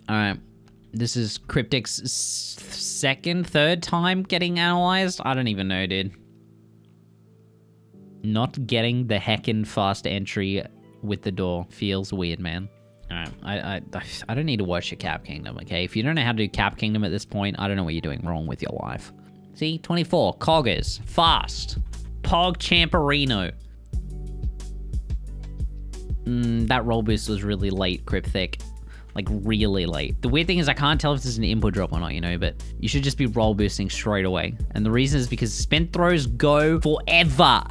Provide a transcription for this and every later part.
Alright. This is Cryptic's third time getting analyzed? I don't even know, dude. Not getting the heckin' fast entry with the door feels weird, man. Alright, I don't need to watch your Cap Kingdom, okay? If you don't know how to do Cap Kingdom at this point, I don't know what you're doing wrong with your life. See? 24. Coggers. Fast. Pog Champerino. That roll boost was really late, Cryptic. Like, really late. The weird thing is I can't tell if this is an input drop or not, you know, but you should just be roll boosting straight away. And the reason is because spin throws go forever.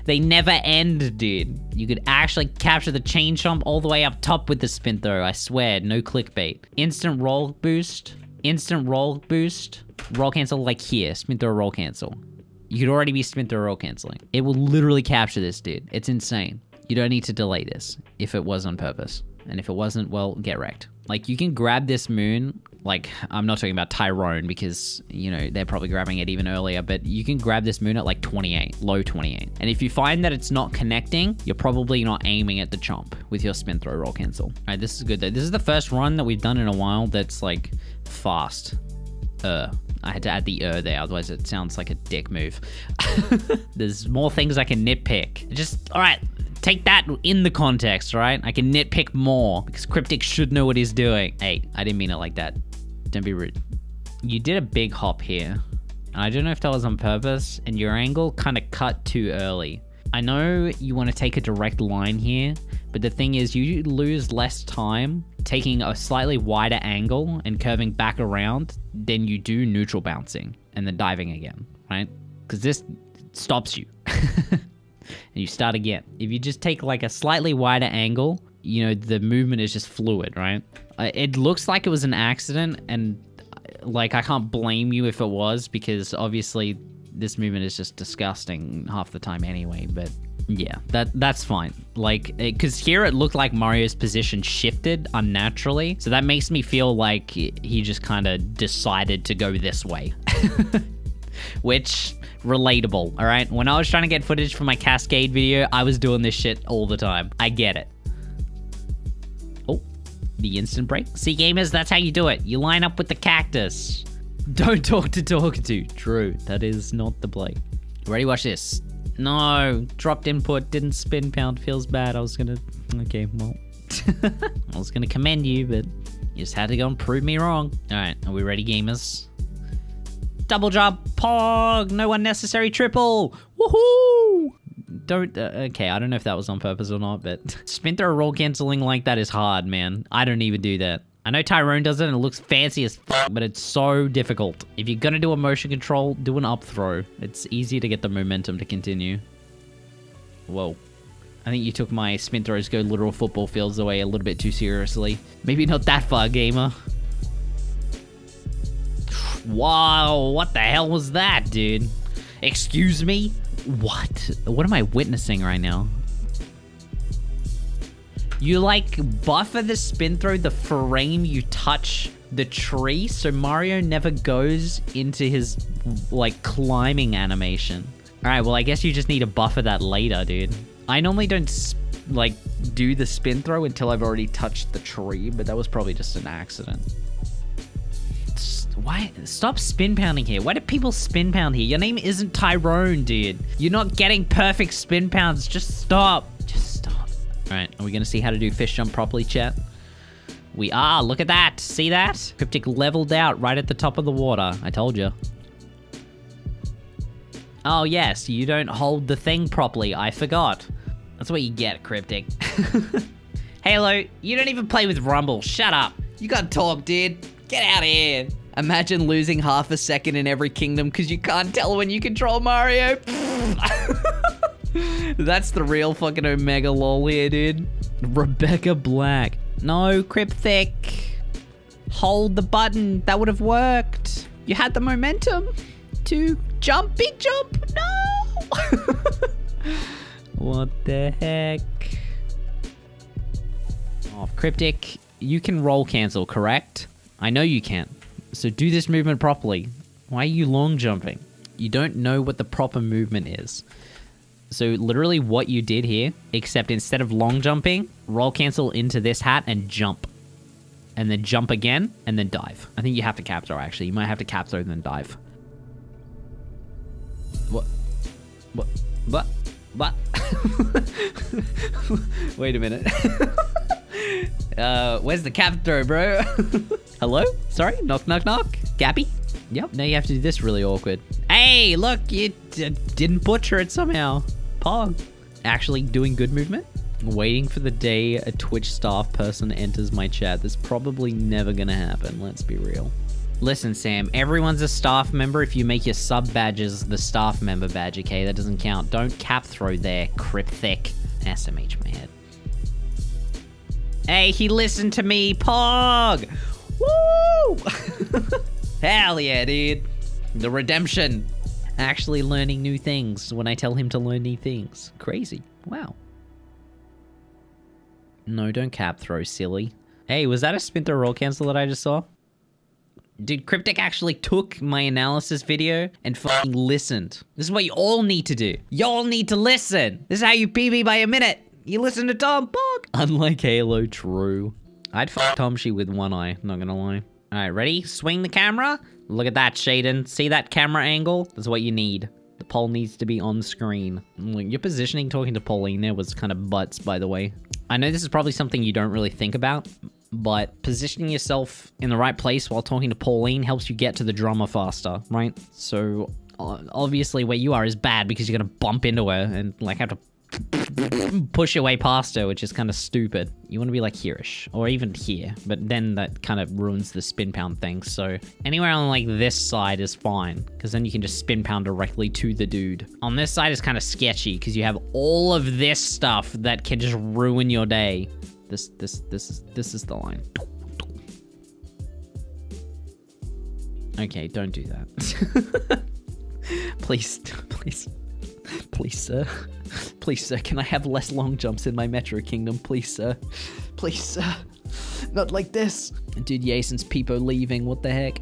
They never end, dude. You could actually capture the chain chomp all the way up top with the spin throw. I swear, no clickbait. Instant roll boost. Instant roll boost. Roll cancel like here. Spin throw, roll cancel. You could already be spin throw, roll canceling. It will literally capture this, dude. It's insane. You don't need to delay this if it was on purpose. And if it wasn't, well, get wrecked. Like, you can grab this moon. Like, I'm not talking about Tyrone because, you know, they're probably grabbing it even earlier. But you can grab this moon at like 28, low 28. And if you find that it's not connecting, you're probably not aiming at the chomp with your spin throw roll cancel. All right, this is good though. This is the first run that we've done in a while that's like fast. I had to add the there, otherwise it sounds like a dick move. There's more things I can nitpick. Just, all right. Take that in the context, right? I can nitpick more because Cryptic should know what he's doing. Hey, I didn't mean it like that. Don't be rude. You did a big hop here. I don't know if that was on purpose, and your angle kind of cut too early. I know you want to take a direct line here, but the thing is you lose less time taking a slightly wider angle and curving back around than you do neutral bouncing and then diving again, right? Because this stops you. And you start again. If you just take like a slightly wider angle, you know, the movement is just fluid, right? It looks like it was an accident, and like I can't blame you if it was, because obviously this movement is just disgusting half the time anyway, but yeah, that's fine. Like, because here it looked like Mario's position shifted unnaturally, so that makes me feel like he just kind of decided to go this way. Which, relatable, all right? When I was trying to get footage for my Cascade video, I was doing this shit all the time. I get it. Oh, the instant break. See, gamers, that's how you do it. You line up with the cactus. Don't talk to. True, that is not the play. Ready? Watch this. No, dropped input, didn't spin pound, feels bad. I was gonna, okay, well. I was gonna commend you, but you just had to go and prove me wrong. All right, are we ready, gamers? Double jump, pog, no unnecessary triple, woohoo! Don't, okay, I don't know if that was on purpose or not, but spin throw roll canceling like that is hard, man. I don't even do that. I know Tyrone does it and it looks fancy as fuck, but it's so difficult. If you're gonna do a motion control, do an up throw. It's easy to get the momentum to continue. Whoa. I think you took my spin throws go literal football fields away a little bit too seriously. Maybe not that far, gamer. Wow, what the hell was that, dude? Excuse me? What? What am I witnessing right now? You, like, buffer the spin throw the frame you touch the tree, so Mario never goes into his, like, climbing animation. Alright, well, I guess you just need to buffer that later, dude. I normally don't, like, do the spin throw until I've already touched the tree, but that was probably just an accident. Why? Stop spin pounding here. Why do people spin pound here? Your name isn't Tyrone, dude. You're not getting perfect spin pounds. Just stop. Just stop. All right, are we gonna see how to do fish jump properly, chat? We are. Look at that. See that? Cryptic leveled out right at the top of the water. I told you. Oh, yes. You don't hold the thing properly. I forgot. That's what you get, Cryptic. Halo, you don't even play with Rumble. Shut up. You gotta talk, dude. Get out of here. Imagine losing half a second in every kingdom because you can't tell when you control Mario. That's the real fucking Omega lol here, dude. Rebecca Black. No, Cryptic. Hold the button. That would have worked. You had the momentum to jump. Big jump. No. What the heck? Oh, Cryptic, you can roll cancel, correct? I know you can. So do this movement properly. Why are you long jumping? You don't know what the proper movement is. So literally what you did here, except instead of long jumping, roll cancel into this hat and jump. and then jump again, and then dive. I think you have to cap throw, actually. You might have to cap throw and then dive. What? What? What? What? Wait a minute. Where's the cap throw, bro? Hello? Sorry? Knock, knock, knock. Gappy? Yep. Now you have to do this really awkward. Hey, look, you didn't butcher it somehow. Pog. Actually doing good movement. Waiting for the day a Twitch staff person enters my chat. This is probably never gonna happen. Let's be real. Listen, Sam, everyone's a staff member if you make your sub badges the staff member badge, okay? That doesn't count. Don't cap throw there, Cryptic. SMH my head. Hey, he listened to me, Pog! Woo! Hell yeah, dude. The redemption. Actually learning new things when I tell him to learn new things. Crazy. Wow. No, don't cap throw, silly. Hey, was that a spin throw roll cancel that I just saw? Dude, Cryptic actually took my analysis video and fucking listened. This is what you all need to do. Y'all need to listen. This is how you PB by a minute. You listen to Tom Pog. Unlike Halo, true. I'd fuck Tomshi with one eye, not gonna lie. All right, ready? Swing the camera. Look at that, Shaden. See that camera angle? That's what you need. The pole needs to be on screen. Look, your positioning talking to Pauline there was kind of butts, by the way. I know this is probably something you don't really think about, but positioning yourself in the right place while talking to Pauline helps you get to the drummer faster, right? So obviously where you are is bad because you're gonna bump into her and like have to push your way past her, which is kind of stupid. You want to be like here-ish, or even here, but then that kind of ruins the spin pound thing. So anywhere on like this side is fine, because then you can just spin pound directly to the dude. On this side is kind of sketchy because you have all of this stuff that can just ruin your day. This is the line. Okay, don't do that. Please, sir. Please, sir, can I have less long jumps in my Metro Kingdom? Please, sir. Please, sir. Not like this. Dude, Jason's peepo leaving. What the heck?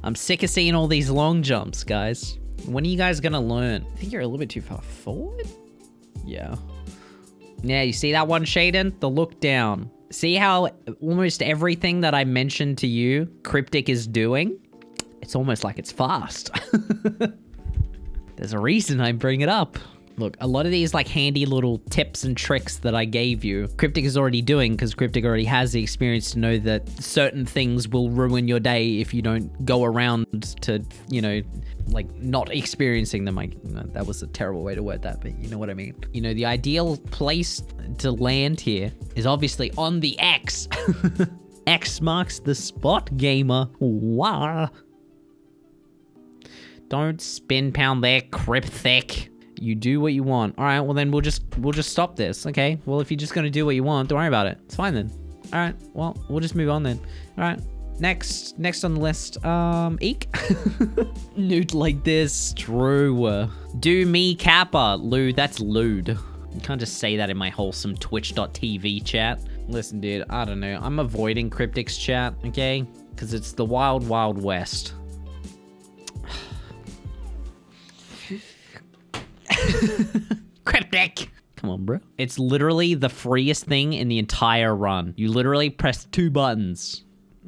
I'm sick of seeing all these long jumps, guys. When are you guys gonna learn? I think you're a little bit too far forward. Yeah. Yeah, you see that one, Shaden? The look down. See how almost everything that I mentioned to you, Cryptic is doing? It's almost like it's fast. There's a reason I bring it up. Look, a lot of these like handy little tips and tricks that I gave you, Cryptic is already doing because Cryptic already has the experience to know that certain things will ruin your day if you don't go around to, you know, like not experiencing them. That was a terrible way to word that, but you know what I mean. You know, the ideal place to land here is obviously on the X. X marks the spot, gamer. Wow. Don't spin pound there, Cryptic. You do what you want. All right, well then we'll just stop this. Okay. Well, if you're just gonna do what you want, don't worry about it. It's fine then. All right. Well, we'll just move on then. All right. Next on the list, eek. Nude like this, true. Do me kappa, Lewd. That's lewd. You can't just say that in my wholesome Twitch.tv chat. Listen, dude, I don't know. I'm avoiding Cryptic's chat, okay? Because it's the wild, wild west. Cryptic! Come on, bro. It's literally the freest thing in the entire run. You literally press 2 buttons.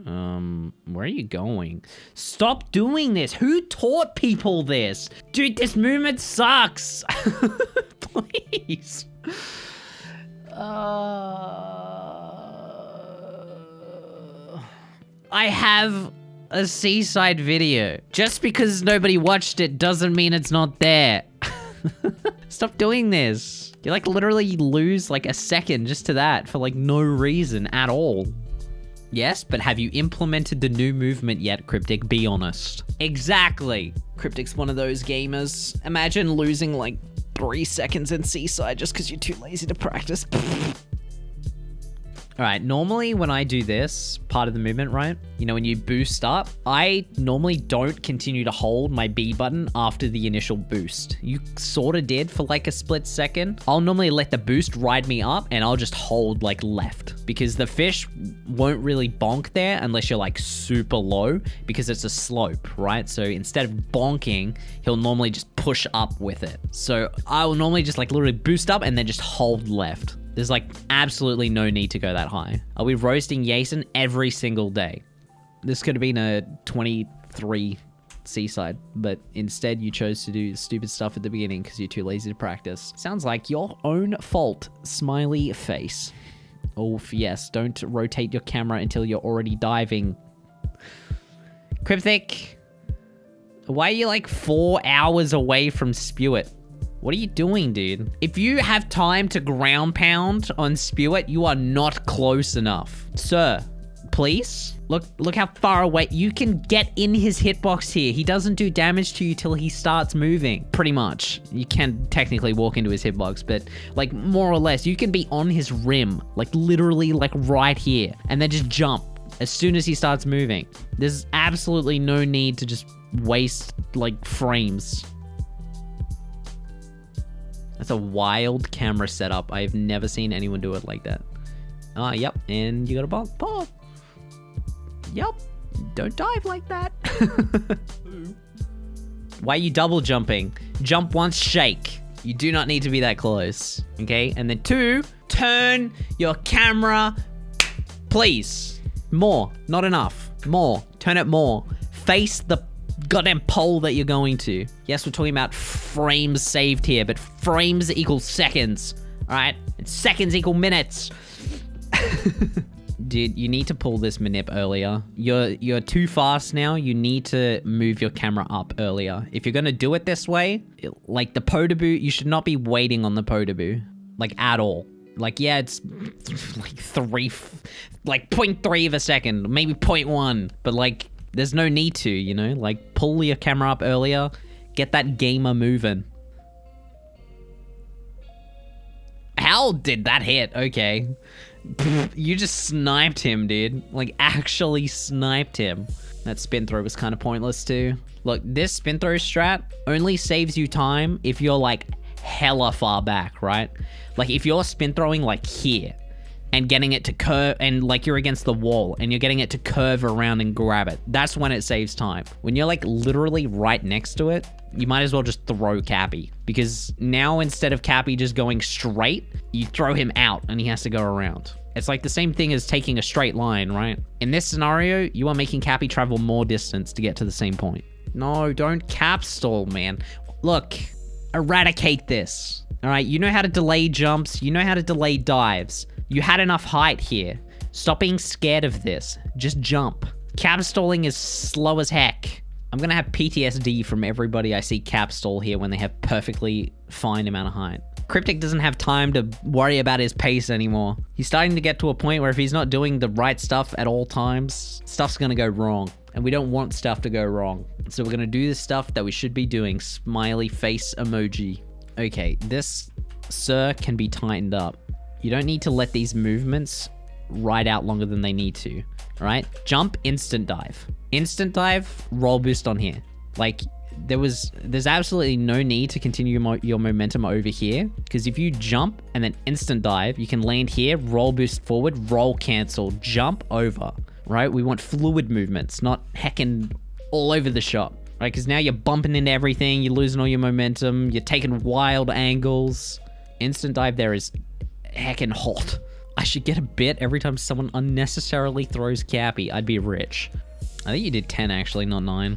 Where are you going? Stop doing this. Who taught people this? Dude, this movement sucks. Please. I have a seaside video. Just because nobody watched it doesn't mean it's not there. Stop doing this. You like literally lose like a second just to that for like no reason at all. Yes, but have you implemented the new movement yet, Cryptic? Be honest. Exactly. Cryptic's one of those gamers. Imagine losing like 3 seconds in Seaside just because you're too lazy to practice. All right, normally when I do this part of the movement, right? You know, when you boost up, I normally don't continue to hold my B button after the initial boost. You sort of did for like a split second. I'll normally let the boost ride me up and I'll just hold like left because the fish won't really bonk there unless you're like super low because it's a slope, right? So instead of bonking, he'll normally just push up with it. So I will normally just like literally boost up and then just hold left. There's like absolutely no need to go that high. I'll be roasting Jason every single day. This could have been a 23 seaside, but instead you chose to do stupid stuff at the beginning because you're too lazy to practice. Sounds like your own fault, smiley face. Oh, yes, don't rotate your camera until you're already diving. Cryptic, why are you like 4 hours away from Spewit? What are you doing, dude? If you have time to ground pound on Spewit, you are not close enough. Sir, please? Look how far away. You can get in his hitbox here. He doesn't do damage to you till he starts moving. Pretty much. You can technically walk into his hitbox, but like more or less, you can be on his rim. Like literally like right here. And then just jump as soon as he starts moving. There's absolutely no need to just waste like frames. That's a wild camera setup. I've never seen anyone do it like that. Yep. And you got a pop. Yep. Don't dive like that. Why are you double jumping? Jump once, shake. You do not need to be that close. Okay? And then 2, turn your camera. Please. More. Not enough. More. Turn it more. Face the goddamn pole that you're going to. Yes, we're talking about frames saved here, but frames equal seconds. All right? And seconds equal minutes. Dude, you need to pull this manip earlier. You're too fast now. You need to move your camera up earlier. If you're gonna do it this way, like the Podoboo, you should not be waiting on the Podoboo, like at all. Like, yeah, it's like 0.3 of a second, maybe 0.1, but like, there's no need to, you know? Like, pull your camera up earlier, get that gamer moving. How did that hit? Okay. You just sniped him, dude. Like, actually sniped him. That spin throw was kind of pointless too. Look, this spin throw strat only saves you time if you're like hella far back, right? Like if you're spin throwing like here and getting it to curve and like you're against the wall and you're getting it to curve around and grab it, that's when it saves time. When you're like literally right next to it, you might as well just throw Cappy, because now instead of Cappy just going straight, you throw him out and he has to go around. It's like the same thing as taking a straight line, right? In this scenario, you are making Cappy travel more distance to get to the same point. No, don't cap stall, man. Look, eradicate this. All right, you know how to delay jumps. You know how to delay dives. You had enough height here. Stop being scared of this. Just jump. Cap stalling is slow as heck. I'm gonna have PTSD from everybody I see cap stall here when they have perfectly fine amount of height. Cryptic doesn't have time to worry about his pace anymore. He's starting to get to a point where if he's not doing the right stuff at all times, stuff's gonna go wrong. And we don't want stuff to go wrong. So we're gonna do the stuff that we should be doing. Smiley face emoji. Okay, this, sir, can be tightened up. You don't need to let these movements ride out longer than they need to. All right? Jump, instant dive. Instant dive, roll boost on here. Like, there's absolutely no need to continue your momentum over here, because if you jump and then instant dive, you can land here, roll boost forward, roll cancel, jump over, right? We want fluid movements, not heckin' all over the shop, right? Because now you're bumping into everything, you're losing all your momentum, you're taking wild angles. Instant dive there is heckin' hot. I should get a bit every time someone unnecessarily throws Cappy. I'd be rich. I think you did 10 actually, not 9.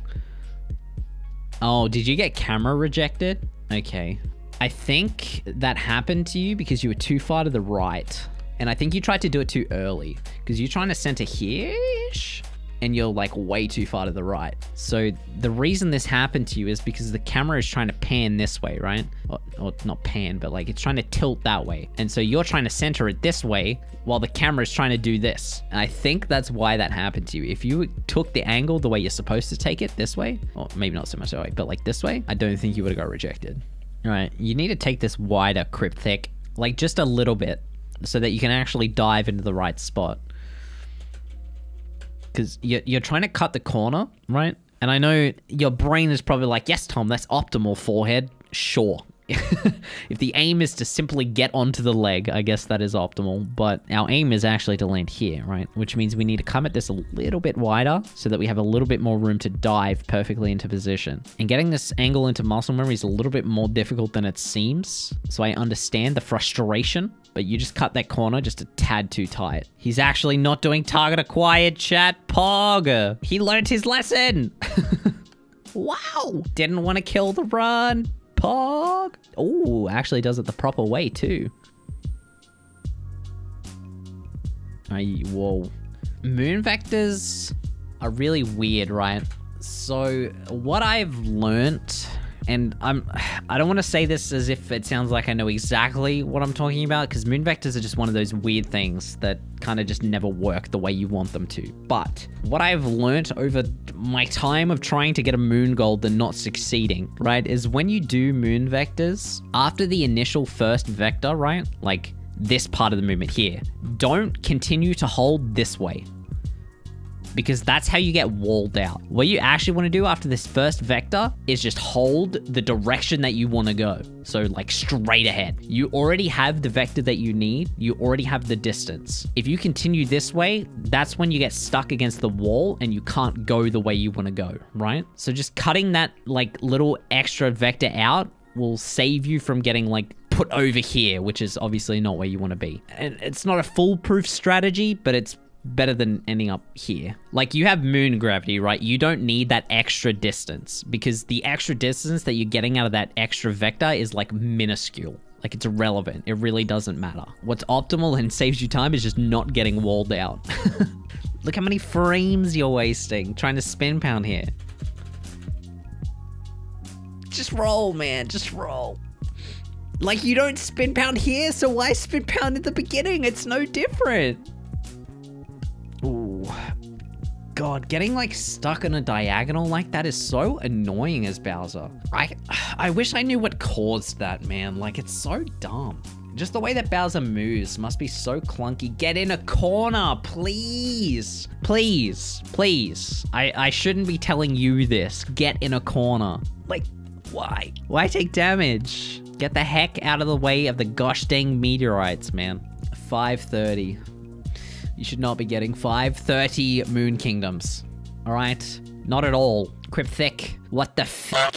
Oh, did you get camera rejected? Okay. I think that happened to you because you were too far to the right. And I think you tried to do it too early, because you're trying to center here-ish and you're like way too far to the right. So the reason this happened to you is because the camera is trying to pan this way, right? Or not pan, but like it's trying to tilt that way. And so you're trying to center it this way while the camera is trying to do this. And I think that's why that happened to you. If you took the angle the way you're supposed to take it, this way, or maybe not so much that way, but like this way, I don't think you would have got rejected. All right, you need to take this wider, Cryptic, like just a little bit. so that you can actually dive into the right spot. Because you're trying to cut the corner, right? And I know your brain is probably like, yes, Tom, that's optimal, forehead. Sure. If the aim is to simply get onto the leg, I guess that is optimal. But our aim is actually to land here, right? Which means we need to come at this a little bit wider so that we have a little bit more room to dive perfectly into position. And getting this angle into muscle memory is a little bit more difficult than it seems. So I understand the frustration, but you just cut that corner just a tad too tight. He's actually not doing target acquired, chat. Pog. He learned his lesson. Wow. Didn't want to kill the run. Pog. Oh, actually does it the proper way too. Whoa. Moon vectors are really weird, right? So what I've learnt, and I don't want to say this as if it sounds like I know exactly what I'm talking about, because moon vectors are just one of those weird things that kind of just never work the way you want them to. But what I've learnt over my time of trying to get a moon gold and not succeeding, right, is when you do moon vectors, after the initial first vector, right, like this part of the movement here, don't continue to hold this way, because that's how you get walled out. What you actually want to do after this first vector is just hold the direction that you want to go. So like straight ahead. You already have the vector that you need. You already have the distance. If you continue this way, that's when you get stuck against the wall and you can't go the way you want to go, right? So just cutting that like little extra vector out will save you from getting like put over here, which is obviously not where you want to be. And it's not a foolproof strategy, but it's better than ending up here. Like, you have moon gravity, right? You don't need that extra distance, because the extra distance that you're getting out of that extra vector is like minuscule. Like, it's irrelevant. It really doesn't matter. What's optimal and saves you time is just not getting walled out. Look how many frames you're wasting trying to spin pound here. Just roll, man. Just roll. Like, you don't spin pound here, so why spin pound at the beginning? It's no different. Ooh. God, getting like stuck on a diagonal like that is so annoying as Bowser. I wish I knew what caused that, man. Like, it's so dumb. Just the way that Bowser moves must be so clunky. Get in a corner, please. Please, please. I shouldn't be telling you this. Get in a corner. Like, why? Why take damage? Get the heck out of the way of the gosh dang meteorites, man. 530. You should not be getting 530 Moon Kingdoms. All right? Not at all. Cryptic. What the fuck?